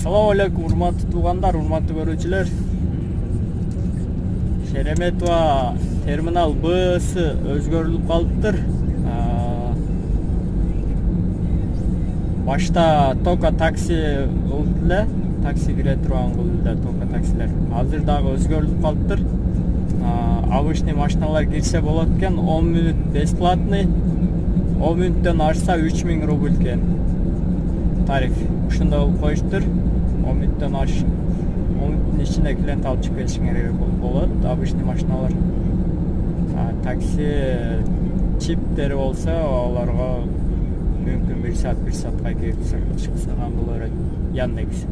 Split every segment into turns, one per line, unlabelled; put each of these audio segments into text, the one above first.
Assalamu alaikum, урматтуу туугандар, урматтуу көрүүчүлөр. Шереметова терминал Б'сы өзгөрүлүп калыптыр. Башта тока такси кылды эле, такси кире турган кылды эле тока таксилер. Азыр дагы өзгөрүлүп калыптыр. Обычный машиналар кирсе болот экен, 10 мүнөт бесплатный, 10 мүнөттөн ашса 3000 рубль экен. Тариф ушундай болуп коюштур. 10 мүнөттөн ашык 10 мүнөттүн ичинде клиент алып чыгып келишиңер керек болот. Обычный машиналар. Такси чиптери болсо аларга мүмкүн 1 саатка чыксаган боло берет. Яндекс.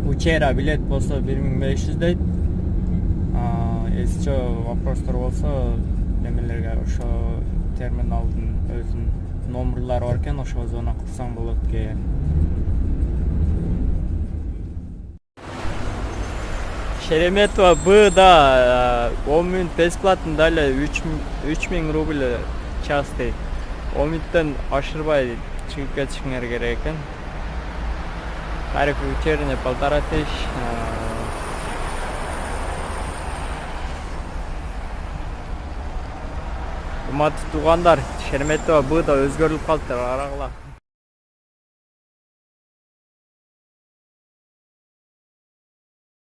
Учера билет болсо 1500 дейт. Если вопростор болсо немелерге ошо терминалдын өзүнүн номерлары бар экен, ошого звонок кылсаң болот экен. Шереметова Б'да 10 мүнөт бесплатный, далее 3000 рубль час дейт. 10 мүнөттөн ашырбай чыгып кетишиңер керек экен. Тариф вечерний 1500. Урматтуу туугандар, Шереметова Б'да өзгөрүлүп калды, карагыла.